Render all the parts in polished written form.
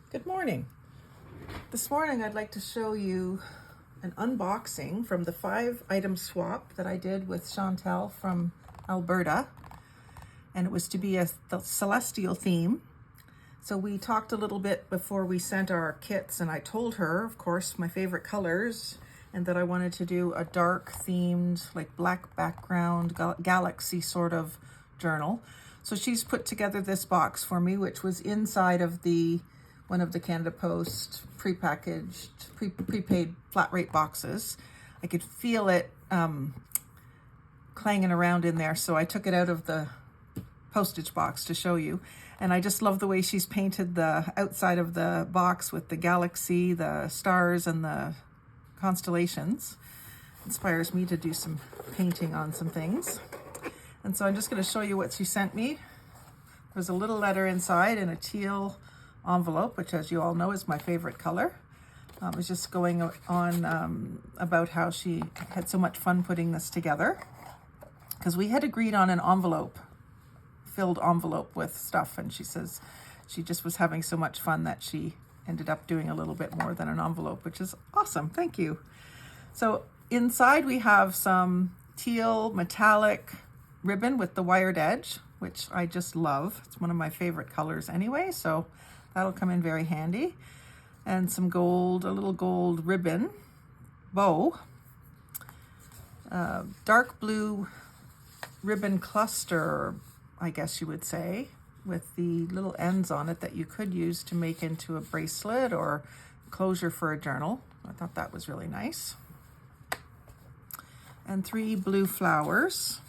Good morning. This morning I'd like to show you an unboxing from the 5-item swap that I did with Chantel from Alberta, and it was to be the celestial theme. So we talked a little bit before we sent our kits, and I told her, of course, my favorite colors and that I wanted to do a dark themed, like black background, galaxy sort of journal. So she's put together this box for me, which was inside of one of the Canada Post prepackaged, prepaid flat rate boxes. I could feel it clanging around in there, so I took it out of the postage box to show you. And I just love the way she's painted the outside of the box with the galaxy, the stars, and the constellations. Inspires me to do some painting on some things. And so I'm just going to show you what she sent me. There's a little letter inside in a teal envelope, which, as you all know, is my favorite color. I was just going on about how she had so much fun putting this together, because we had agreed on an filled envelope with stuff, and she says she just was having so much fun that she ended up doing a little bit more than an envelope, which is awesome. Thank you. So inside we have some teal metallic ribbon with the wired edge, which I just love. It's one of my favorite colors anyway, so that'll come in very handy. And some gold, a little gold ribbon bow, dark blue ribbon cluster, I guess you would say, with the little ends on it that you could use to make into a bracelet or closure for a journal. I thought that was really nice. And 3 blue flowers,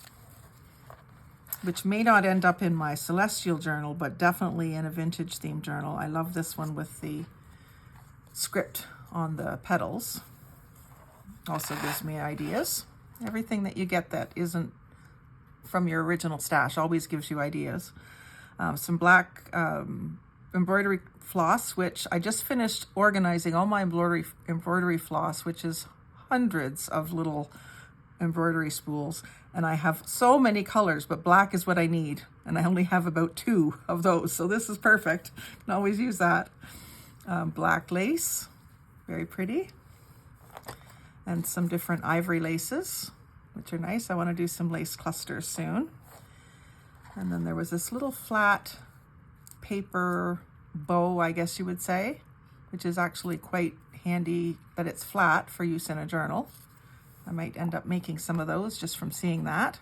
which may not end up in my celestial journal, but definitely in a vintage theme journal. I love this one with the script on the petals. Also gives me ideas. Everything that you get that isn't from your original stash always gives you ideas. Some black embroidery floss, which I just finished organizing all my embroidery floss, which is hundreds of little embroidery spools, and I have so many colors, but black is what I need, and I only have about 2 of those, so this is perfect. Can always use that. Black lace, very pretty, and some different ivory laces, which are nice. I want to do some lace clusters soon. And then there was this little flat paper bow, I guess you would say, which is actually quite handy that it's flat for use in a journal. I might end up making some of those just from seeing that.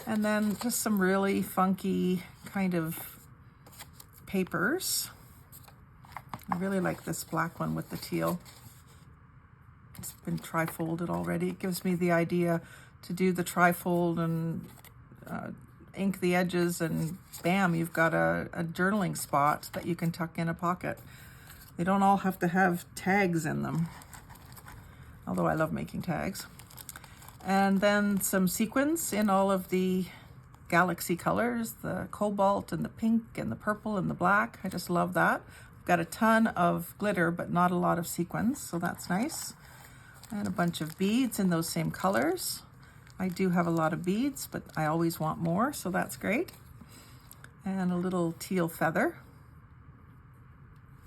And then just some really funky kind of papers. I really like this black one with the teal. It's been tri-folded already. It gives me the idea to do the tri-fold and ink the edges, and bam, you've got a journaling spot that you can tuck in a pocket. They don't all have to have tags in them, although I love making tags. And then some sequins in all of the galaxy colors, the cobalt and the pink and the purple and the black. I just love that. I've got a ton of glitter, but not a lot of sequins, so that's nice. And a bunch of beads in those same colors. I do have a lot of beads, but I always want more, so that's great. And a little teal feather.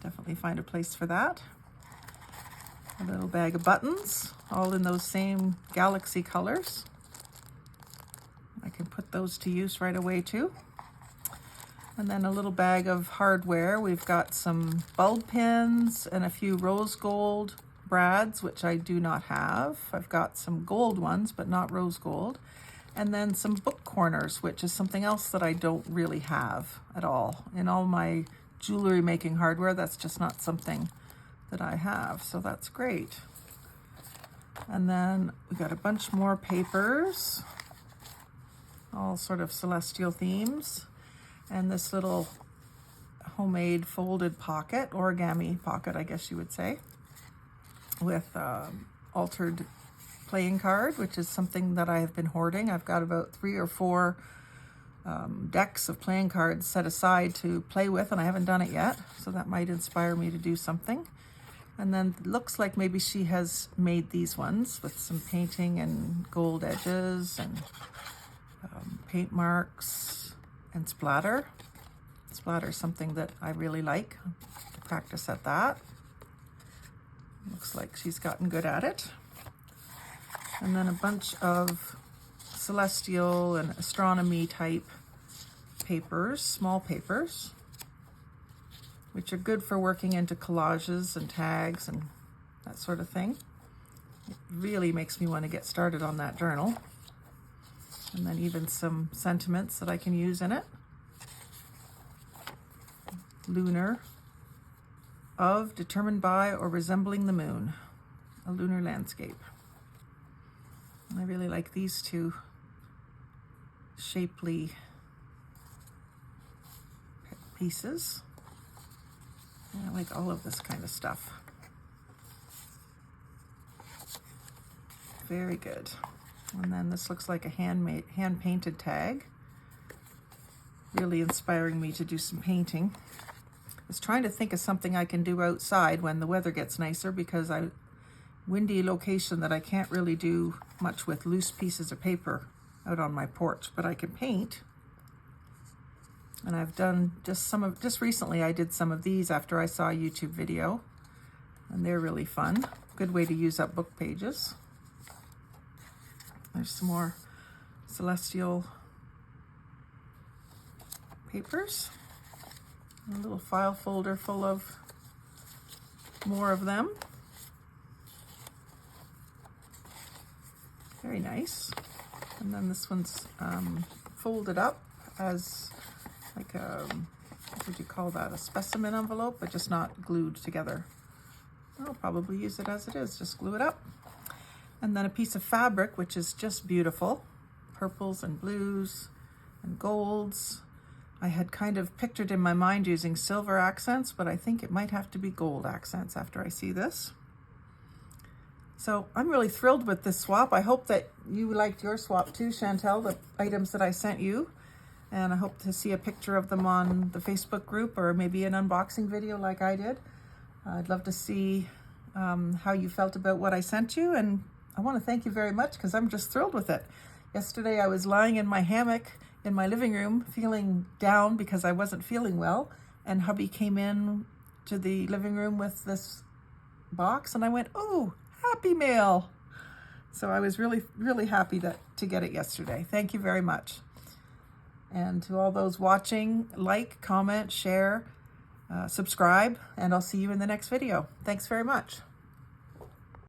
Definitely find a place for that. A little bag of buttons, all in those same galaxy colors. I can put those to use right away too. And then a little bag of hardware. We've got some bulb pins and a few rose gold brads, which I do not have. I've got some gold ones, but not rose gold. And then some book corners, which is something else that I don't really have at all. In all my jewelry making hardware, that's just not something that I have, so that's great. And then we got a bunch more papers, all sort of celestial themes, and this little homemade folded pocket, origami pocket, I guess you would say, with altered playing card, which is something that I have been hoarding. I've got about 3 or 4 decks of playing cards set aside to play with, and I haven't done it yet, so that might inspire me to do something. And then it looks like maybe she has made these ones with some painting and gold edges and paint marks and splatter. Splatter is something that I really like to practice at that. Looks like she's gotten good at it. And then a bunch of celestial and astronomy type papers, small papers, which are good for working into collages and tags and that sort of thing. It really makes me want to get started on that journal. And then even some sentiments that I can use in it. Lunar, of, determined by, or resembling the moon. A lunar landscape. And I really like these two shapely pieces. And I like all of this kind of stuff. Very good. And then this looks like a hand-painted tag. Really inspiring me to do some painting. I was trying to think of something I can do outside when the weather gets nicer, because I'm windy location that I can't really do much with loose pieces of paper out on my porch, but I can paint. And I've done just recently I did some of these after I saw a YouTube video, and they're really fun. Good way to use up book pages. There's some more celestial papers. A little file folder full of more of them. Very nice. And then this one's folded up as like a, what would you call that? A specimen envelope, but just not glued together. I'll probably use it as it is, just glue it up. And then a piece of fabric, which is just beautiful. Purples and blues and golds. I had kind of pictured in my mind using silver accents, but I think it might have to be gold accents after I see this. So I'm really thrilled with this swap. I hope that you liked your swap too, Chantel, the items that I sent you. And I hope to see a picture of them on the Facebook group, or maybe an unboxing video like I did. I'd love to see how you felt about what I sent you. And I want to thank you very much, because I'm just thrilled with it. Yesterday I was lying in my hammock in my living room feeling down because I wasn't feeling well, and hubby came in to the living room with this box, and I went, oh, happy mail. So I was really, really happy to get it yesterday. Thank you very much. And to all those watching, like, comment, share, subscribe, and I'll see you in the next video. Thanks very much.